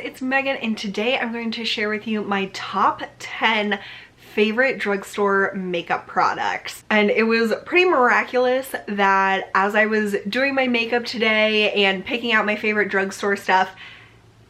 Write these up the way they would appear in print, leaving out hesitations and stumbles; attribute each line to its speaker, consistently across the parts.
Speaker 1: it's Megan, and today I'm going to share with you my top 10 favorite drugstore makeup products. And it was pretty miraculous that as I was doing my makeup today and picking out my favorite drugstore stuff,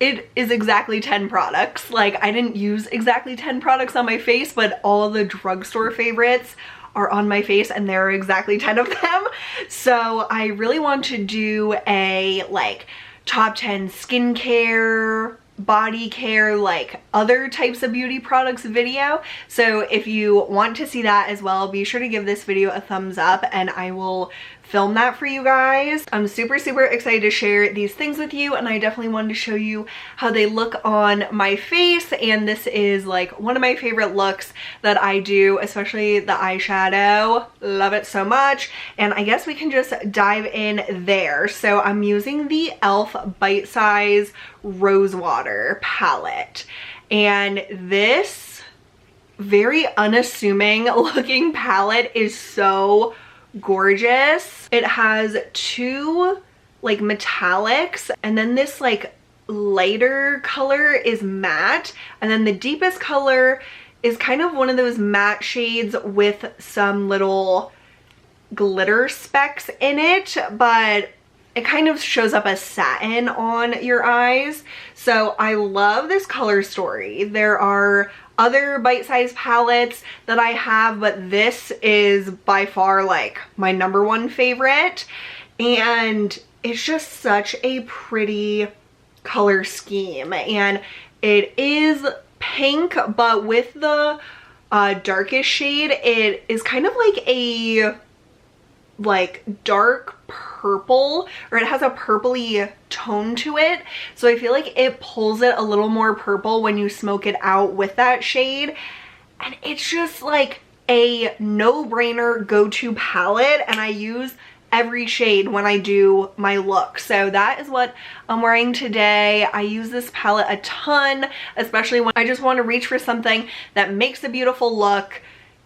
Speaker 1: it is exactly 10 products. Like, I didn't use exactly 10 products on my face, but all the drugstore favorites are on my face and there are exactly 10 of them. So I really want to do a like top 10 skincare, body care, like other types of beauty products video. So if you want to see that as well, be sure to give this video a thumbs up and I will film that for you guys. I'm super excited to share these things with you, and I definitely wanted to show you how they look on my face. And this is like one of my favorite looks that I do, especially the eyeshadow. Love it so much. And I guess we can just dive in there. So I'm using the e.l.f. Bite Size Rose Water palette, and this very unassuming looking palette is so gorgeous. It has two like metallics, and then this like lighter color is matte, and then the deepest color is kind of one of those matte shades with some little glitter specks in it, but it kind of shows up as satin on your eyes. So I love this color story. There are other bite-sized palettes that I have, but this is by far like my #1 favorite. And it's just such a pretty color scheme. And it is pink, but with the darkest shade, it is kind of like a dark purple, or it has a purpley tone to it. So I feel like it pulls it a little more purple when you smoke it out with that shade. And it's just like a no-brainer go-to palette, and I use every shade when I do my look. So that is what I'm wearing today. I use this palette a ton, especially when I just want to reach for something that makes a beautiful look.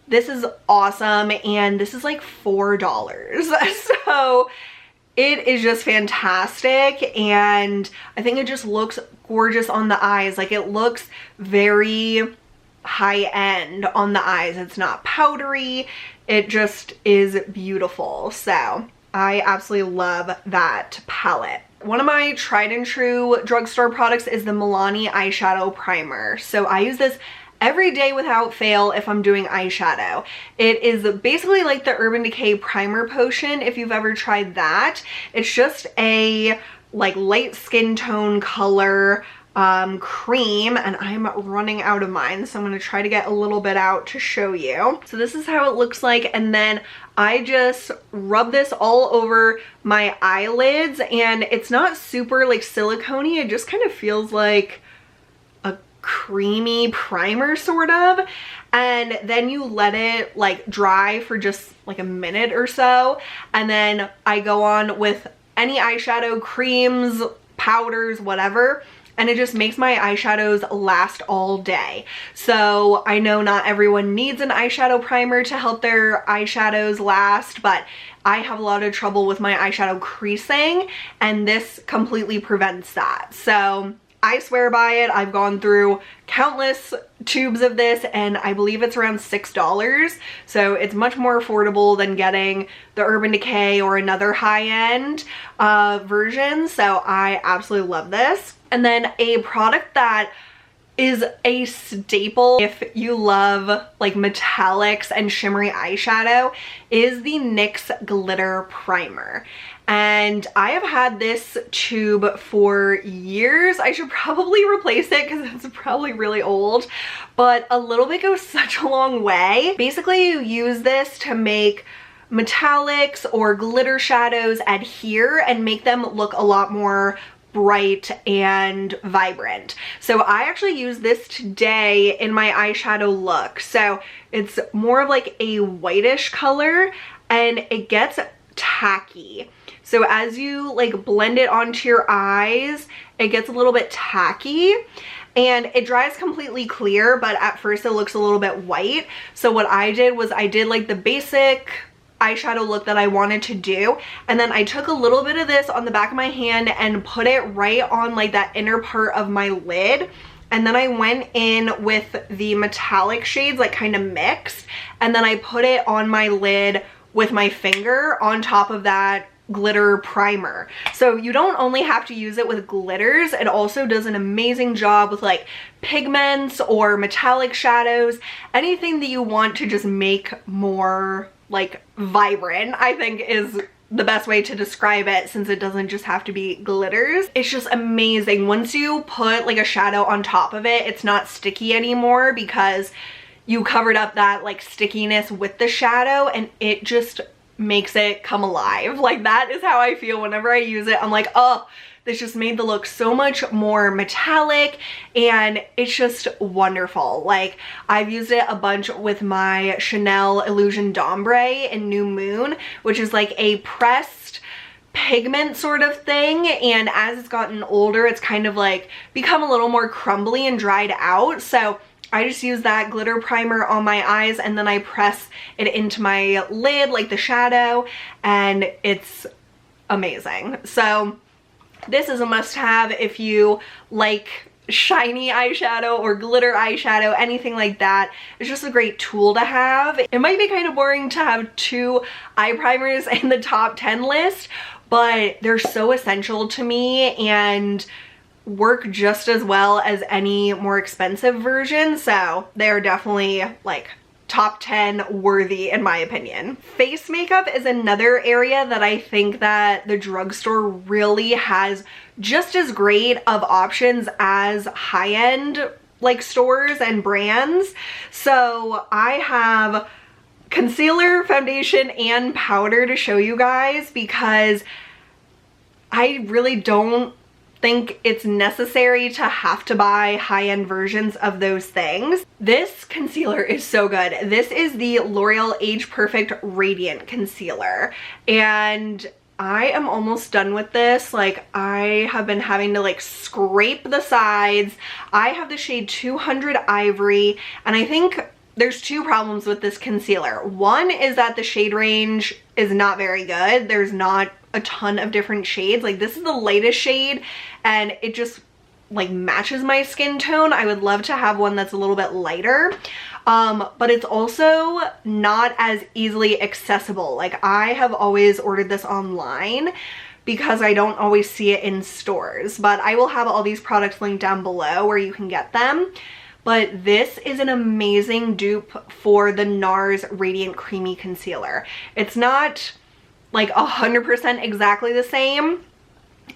Speaker 1: This is awesome, and this is like $4. So it is just fantastic, and I think it just looks gorgeous on the eyes. Like, it looks very high-end on the eyes. It's not powdery. It just is beautiful. So I absolutely love that palette. One of my tried and true drugstore products is the Milani Eyeshadow Primer. So I use this every day without fail if I'm doing eyeshadow. It is basically like the Urban Decay Primer Potion, if you've ever tried that. It's just a like light skin tone color cream, and I'm running out of mine, so I'm going to try to get a little bit out to show you. So this is how it looks like, and then I just rub this all over my eyelids, and it's not super like silicone-y. It just kind of feels like creamy primer sort of, and then you let it like dry for just like a minute or so, and then I go on with any eyeshadow, creams, powders, whatever, and it just makes my eyeshadows last all day. So I know not everyone needs an eyeshadow primer to help their eyeshadows last, but I have a lot of trouble with my eyeshadow creasing, and this completely prevents that. So I swear by it. I've gone through countless tubes of this, and I believe it's around $6. So it's much more affordable than getting the Urban Decay or another high-end version. So I absolutely love this. And then a product that is a staple if you love like metallics and shimmery eyeshadow is the NYX Glitter Primer. And I have had this tube for years. I should probably replace it because it's probably really old, but a little bit goes such a long way. Basically, you use this to make metallics or glitter shadows adhere and make them look a lot more bright and vibrant. So I actually use this today in my eyeshadow look. So it's more of like a whitish color, and it gets tacky. So as you like blend it onto your eyes, it gets a little bit tacky, and it dries completely clear, but at first it looks a little bit white. So what I did was I did like the basic eyeshadow look that I wanted to do. And then I took a little bit of this on the back of my hand and put it right on like that inner part of my lid. And then I went in with the metallic shades, like kind of mixed. And then I put it on my lid with my finger on top of that glitter primer. So you don't only have to use it with glitters, it also does an amazing job with like pigments or metallic shadows, anything that you want to just make more like vibrant, I think is the best way to describe it, since it doesn't just have to be glitters. It's just amazing. Once you put like a shadow on top of it, it's not sticky anymore because you covered up that like stickiness with the shadow, and it just makes it come alive. Like that is how I feel whenever I use it. I'm like, oh, this just made the look so much more metallic, and it's just wonderful. Like I've used it a bunch with my Chanel Illusion d'Ombre in New Moon, which is like a pressed pigment sort of thing, and as it's gotten older it's kind of like become a little more crumbly and dried out. So I just use that glitter primer on my eyes, and then I press it into my lid like the shadow, and it's amazing. So this is a must-have if you like shiny eyeshadow or glitter eyeshadow, anything like that. It's just a great tool to have. It might be kind of boring to have 2 eye primers in the top 10 list, but they're so essential to me and work just as well as any more expensive version. So they're definitely like top 10 worthy in my opinion. Face makeup is another area that I think that the drugstore really has just as great of options as high-end like stores and brands. So I have concealer, foundation, and powder to show you guys because I really don't think it's necessary to have to buy high-end versions of those things. This concealer is so good. This is the L'Oreal Age Perfect Radiant Concealer, and I am almost done with this. Like I have been having to like scrape the sides. I have the shade 200 Ivory, and I think there's 2 problems with this concealer. One is that the shade range is not very good. There's not a ton of different shades. Like this is the lightest shade and it just like matches my skin tone. I would love to have one that's a little bit lighter, but it's also not as easily accessible. Like I have always ordered this online because I don't always see it in stores, but I will have all these products linked down below where you can get them. But this is an amazing dupe for the NARS Radiant Creamy Concealer. It's not like 100% exactly the same.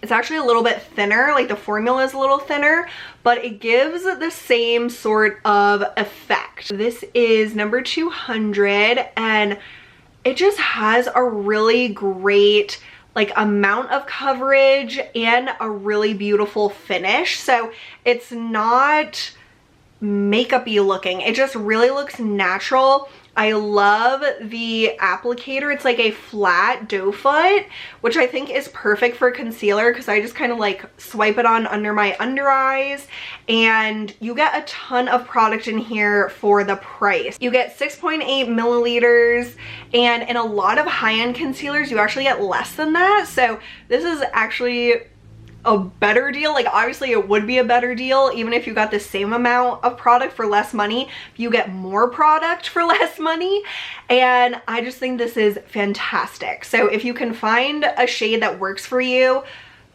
Speaker 1: It's actually a little bit thinner, like the formula is a little thinner, but it gives the same sort of effect. This is number 200, and it just has a really great like amount of coverage and a really beautiful finish. So it's not makeup-y looking. It just really looks natural. I love the applicator. It's like a flat doe foot, which I think is perfect for concealer because I just kind of like swipe it on under my under eyes, and you get a ton of product in here for the price. You get 6.8 milliliters, and in a lot of high-end concealers you actually get less than that. So this is actually a better deal. Like obviously it would be a better deal even if you got the same amount of product for less money. You get more product for less money, and I just think this is fantastic. So if you can find a shade that works for you,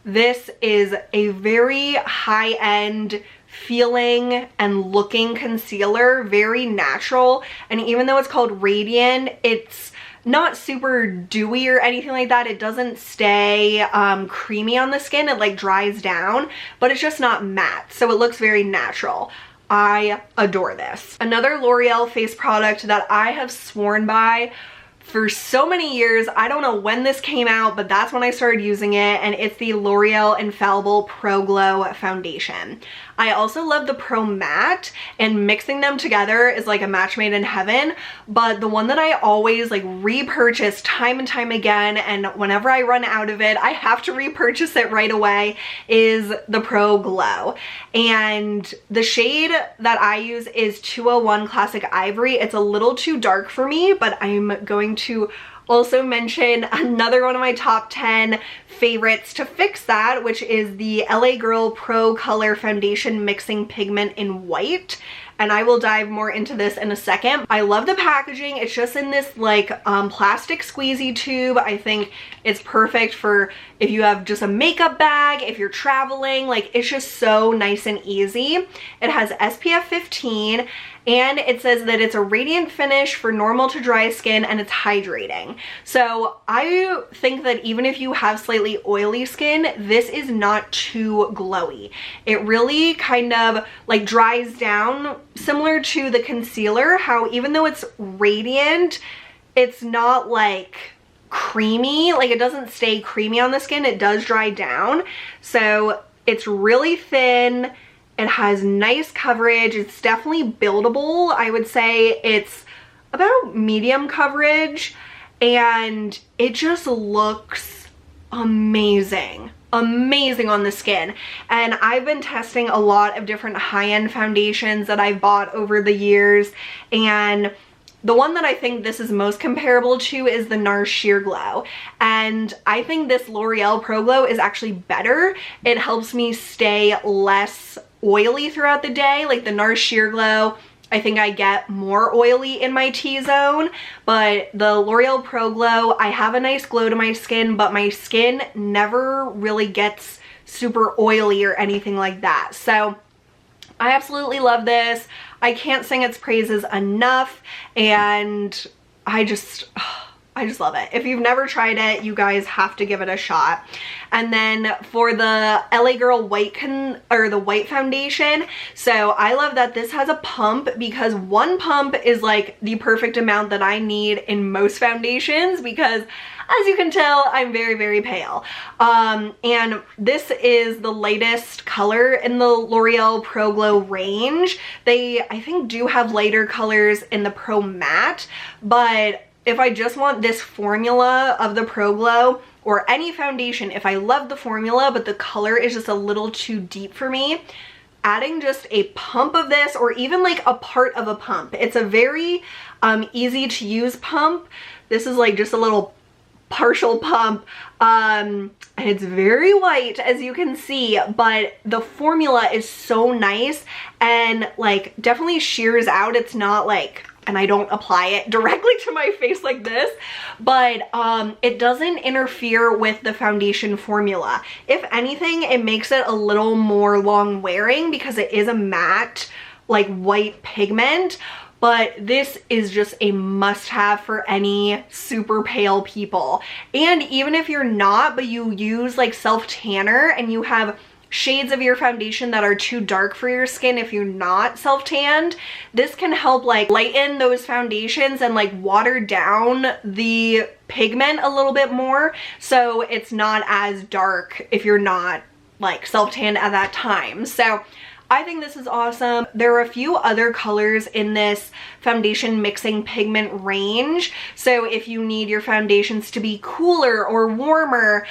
Speaker 1: this is a very high-end feeling and looking concealer, very natural, and even though it's called Radiant, it's not super dewy or anything like that. It doesn't stay creamy on the skin. It like dries down, but it's just not matte, so it looks very natural. I adore this. Another L'Oreal face product that I have sworn by for so many years. I don't know when this came out, but that's when I started using it, and it's the L'Oreal Infallible Pro Glow Foundation. I also love the Pro Matte, and mixing them together is like a match made in heaven, but the one that I always like repurchase time and time again, and whenever I run out of it I have to repurchase it right away, is the Pro Glow. And the shade that I use is 201 Classic Ivory. It's a little too dark for me, but I'm going to also mention another one of my top 10 favorites to fix that, which is the LA Girl Pro Color Foundation Mixing Pigment in White. And I will dive more into this in a second. I love the packaging. It's just in this like plastic squeezy tube. I think it's perfect for if you have just a makeup bag, if you're traveling, like it's just so nice and easy. It has SPF 15 and it says that it's a radiant finish for normal to dry skin and it's hydrating. So I think that even if you have slightly oily skin, this is not too glowy. It really kind of like dries down, similar to the concealer, how even though it's radiant, it's not like creamy, like it doesn't stay creamy on the skin, it does dry down. So it's really thin, it has nice coverage, it's definitely buildable. I would say it's about medium coverage and it just looks amazing. Amazing on the skin. And I've been testing a lot of different high-end foundations that I've bought over the years, and the one that I think this is most comparable to is the NARS Sheer Glow. And I think this L'Oreal Pro Glow is actually better. It helps me stay less oily throughout the day. Like the NARS Sheer Glow, I think I get more oily in my T-zone, but the L'Oreal Pro Glow, I have a nice glow to my skin, but my skin never really gets super oily or anything like that. So I absolutely love this. I can't sing its praises enough, and I just love it. If you've never tried it, you guys have to give it a shot. And then for the LA Girl White the white foundation, so I love that this has a pump, because one pump is like the perfect amount that I need in most foundations, because as you can tell, I'm very, very pale. And this is the lightest color in the L'Oreal Pro Glow range. They, I think, do have lighter colors in the Pro Matte, but if I just want this formula of the Pro Glow, or any foundation, if I love the formula but the color is just a little too deep for me, adding just a pump of this, or even like a part of a pump. It's a very easy to use pump. This is like just a little partial pump, and it's very white, as you can see, but the formula is so nice and like definitely shears out. It's not like, and I don't apply it directly to my face like this, but it doesn't interfere with the foundation formula. If anything, it makes it a little more long wearing because it is a matte, like white pigment, but this is just a must-have for any super pale people. And even if you're not, but you use like self-tanner and you have shades of your foundation that are too dark for your skin, if you're not self-tanned, this can help like lighten those foundations and like water down the pigment a little bit more, so it's not as dark if you're not like self-tanned at that time. So I think this is awesome. There are a few other colors in this foundation mixing pigment range, so if you need your foundations to be cooler or warmer,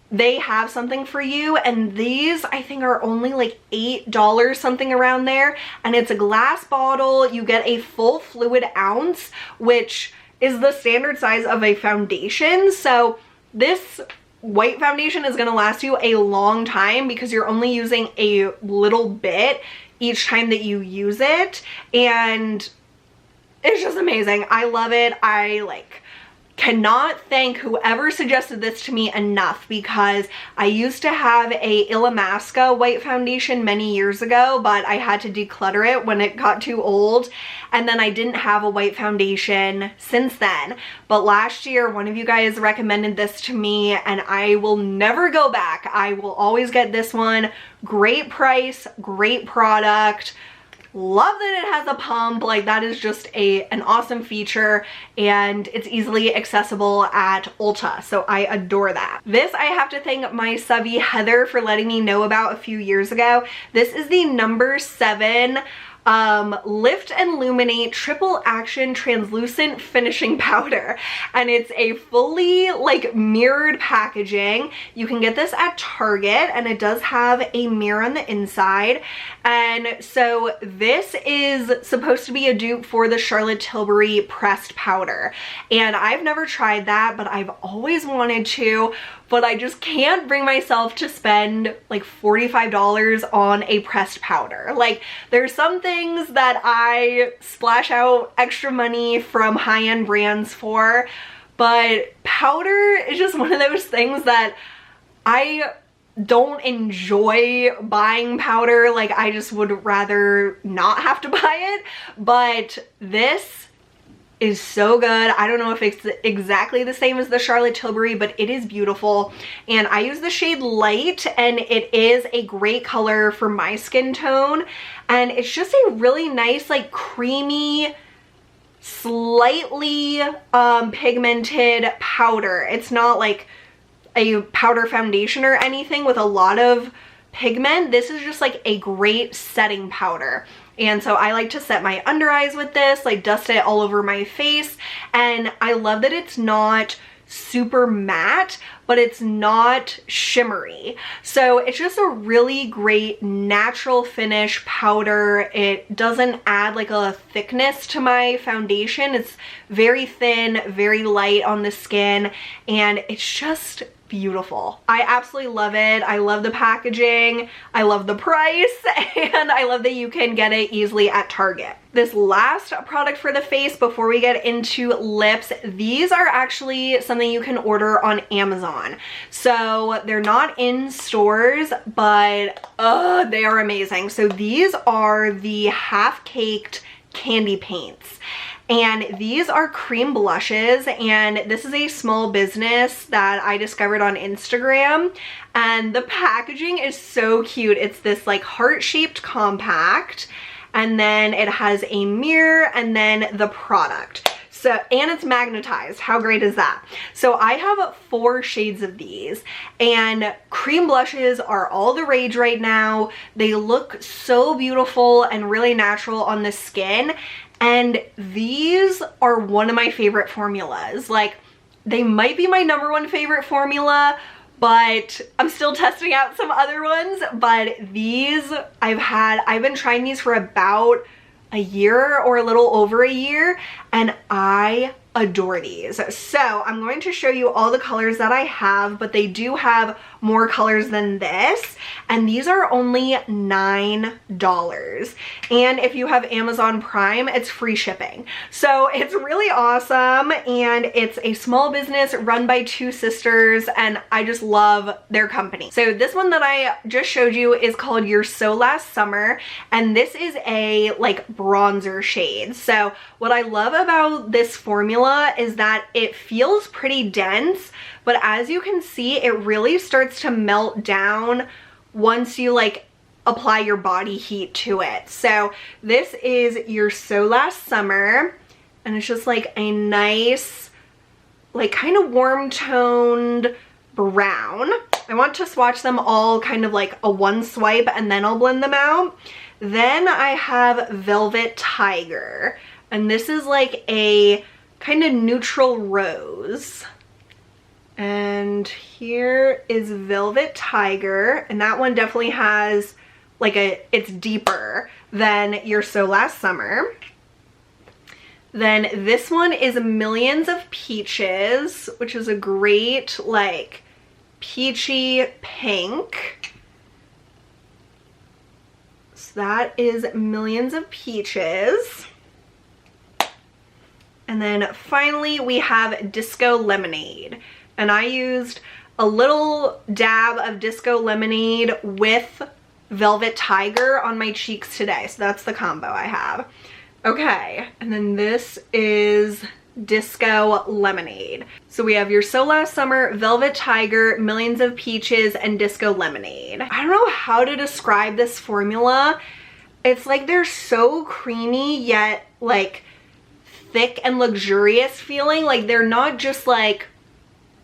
Speaker 1: they have something for you. And these I think are only like $8, something around there, and it's a glass bottle. You get a full fluid ounce, which is the standard size of a foundation. So this white foundation is going to last you a long time because you're only using a little bit each time that you use it, and it's just amazing. I love it. I like cannot thank whoever suggested this to me enough, because I used to have a Illamasqua white foundation many years ago, but I had to declutter it when it got too old, and then I didn't have a white foundation since then. But last year one of you guys recommended this to me and I will never go back. I will always get this one. Great price, great product. Love that it has a pump. Like, that is just an awesome feature, and it's easily accessible at Ulta, so I adore that. This I have to thank my subby Heather for letting me know about a few years ago. This is the number 7 Lift and Luminate Triple Action Translucent Finishing Powder. And it's a fully like mirrored packaging. You can get this at Target, and it does have a mirror on the inside. And so this is supposed to be a dupe for the Charlotte Tilbury pressed powder. And I've never tried that, but I've always wanted to, but I just can't bring myself to spend like $45 on a pressed powder. Like, there's some things that I splash out extra money from high-end brands for, but powder is just one of those things that I don't enjoy buying powder. Like, I just would rather not have to buy it, but this is so good. I don't know if it's exactly the same as the Charlotte Tilbury, but it is beautiful. And I use the shade Light, and it is a great color for my skin tone. And it's just a really nice, like, creamy, slightly pigmented powder. It's not like a powder foundation or anything with a lot of pigment. This is just like a great setting powder. And so I like to set my under eyes with this, like dust it all over my face. And I love that it's not super matte, but it's not shimmery. So it's just a really great natural finish powder. It doesn't add like a thickness to my foundation. It's very thin, very light on the skin, and it's just beautiful. I absolutely love it. I love the packaging, I love the price, and I love that you can get it easily at Target. This last product for the face before we get into lips, these are actually something you can order on Amazon. So they're not in stores, but they are amazing. So these are the half-caked candy paints. And these are cream blushes, and this is a small business that I discovered on Instagram, and the packaging is so cute. It's this like heart-shaped compact, and then it has a mirror, and then the product. So, and it's magnetized. How great is that? So I have 4 shades of these, and cream blushes are all the rage right now. They look so beautiful and really natural on the skin. And these are one of my favorite formulas. Like, they might be my #1 favorite formula, but I'm still testing out some other ones. But these I've been trying these for about a year or a little over a year, and I adore these. So I'm going to show you all the colors that I have, but they do have more colors than this, and these are only $9. And if you have Amazon Prime, it's free shipping. So it's really awesome, and it's a small business run by 2 sisters, and I just love their company. So this one that I just showed you is called You're So Last Summer, and this is a like bronzer shade. So what I love about this formula is that it feels pretty dense, but as you can see, it really starts to melt down once you like apply your body heat to it. So this is You're So Last Summer, and it's just like a nice, like kind of warm toned brown. I want to swatch them all kind of like a one swipe, and then I'll blend them out. Then I have Velvet Tiger, and this is like a kind of neutral rose. And here is Velvet Tiger, and that one definitely has like it's deeper than You're So Last Summer. Then this one is Millions of Peaches, which is a great like peachy pink. So that is Millions of Peaches. And then finally we have Disco Lemonade. And I used a little dab of Disco Lemonade with Velvet Tiger on my cheeks today. So that's the combo I have. Okay, and then this is Disco Lemonade. So we have You're So Last Summer, Velvet Tiger, Millions of Peaches, and Disco Lemonade. I don't know how to describe this formula. It's like they're so creamy yet like thick and luxurious feeling. Like they're not just like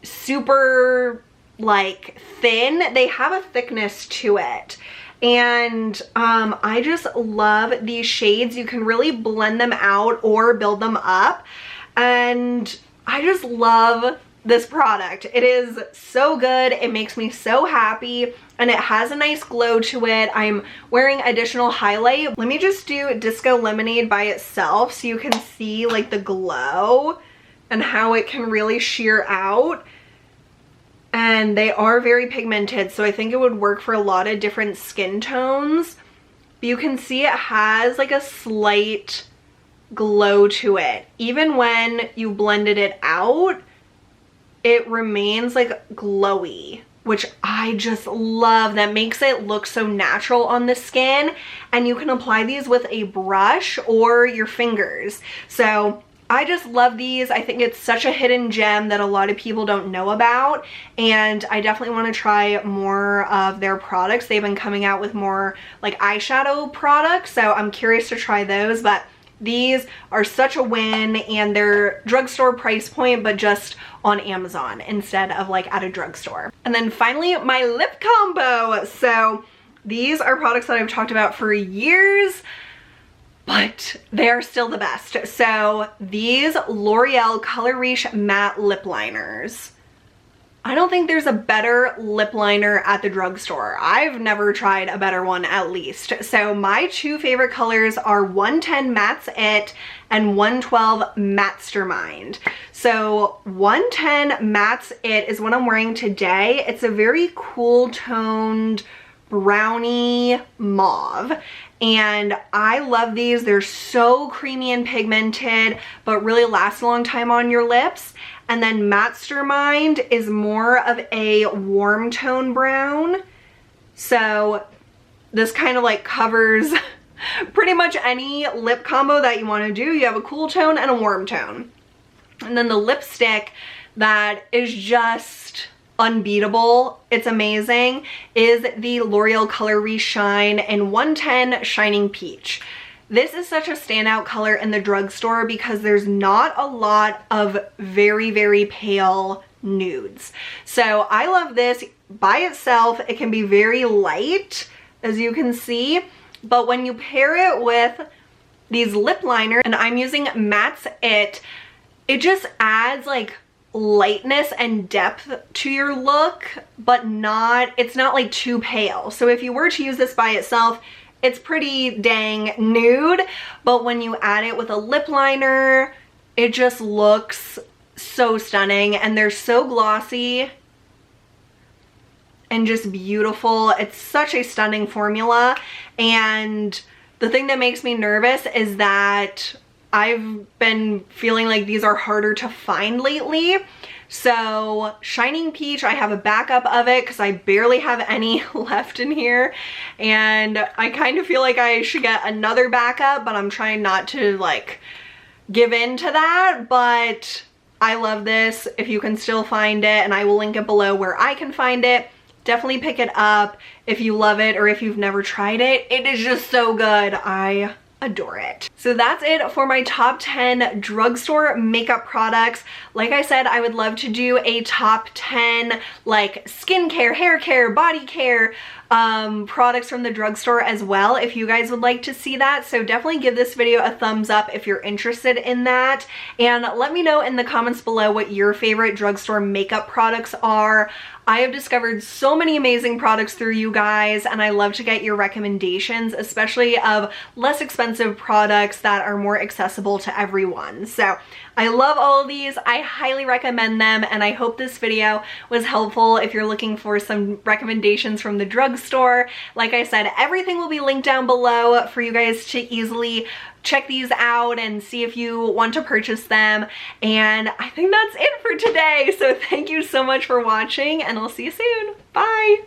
Speaker 1: super like thin, they have a thickness to it. And I just love these shades. You can really blend them out or build them up, and I just love this product. It is so good. It makes me so happy, and it has a nice glow to it. I'm wearing additional highlight. Let me just do Disco Lemonade by itself so you can see like the glow and how it can really sheer out. And they are very pigmented, so I think it would work for a lot of different skin tones. But you can see it has like a slight glow to it. Even when you blended it out, it remains like glowy, which I just love. That makes it look so natural on the skin, and you can apply these with a brush or your fingers. So I just love these. I think it's such a hidden gem that a lot of people don't know about, and I definitely want to try more of their products. They've been coming out with more like eyeshadow products, so I'm curious to try those. But these are such a win, and they're drugstore price point, but just on Amazon instead of like at a drugstore. And then finally, my lip combo. So these are products that I've talked about for years, but they're still the best. So these L'Oreal Color Riche matte lip liners. I don't think there's a better lip liner at the drugstore. I've never tried a better one, at least. So my two favorite colors are 110 Matte's It and 112 Matte-stermind. So 110 Matte's It is what I'm wearing today. It's a very cool toned brownie mauve, and I love these. They're so creamy and pigmented, but really last a long time on your lips. And then Matte-stermind is more of a warm tone brown. So this kind of like covers pretty much any lip combo that you want to do. You have a cool tone and a warm tone. And then the lipstick that is just unbeatable, it's amazing, is the L'Oreal Color Riche Shine in 110 Shining Peach. This is such a standout color in the drugstore because there's not a lot of very, very pale nudes. So I love this by itself. It can be very light, as you can see, but when you pair it with these lip liners, and I'm using Matte's It, it just adds like lightness and depth to your look, but it's not like too pale. So if you were to use this by itself, it's pretty dang nude, but when you add it with a lip liner, it just looks so stunning, and they're so glossy and just beautiful. It's such a stunning formula, and the thing that makes me nervous is that I've been feeling like these are harder to find lately. So Shining Peach, I have a backup of it because I barely have any left in here, and I kind of feel like I should get another backup, but I'm trying not to like give in to that. But I love this. If you can still find it, and I will link it below where I can find it, definitely pick it up if you love it, or if you've never tried it. It is just so good. I adore it. So that's it for my top 10 drugstore makeup products. Like I said, I would love to do a top 10 like skincare, hair care, body care products from the drugstore as well, if you guys would like to see that. So definitely give this video a thumbs up if you're interested in that, and let me know in the comments below what your favorite drugstore makeup products are. I have discovered so many amazing products through you guys, and I love to get your recommendations, especially of less expensive products that are more accessible to everyone. So I love all of these. I highly recommend them, and I hope this video was helpful if you're looking for some recommendations from the drugstore. Like I said, everything will be linked down below for you guys to easily check these out and see if you want to purchase them. And I think that's it for today. So thank you so much for watching, and I'll see you soon. Bye!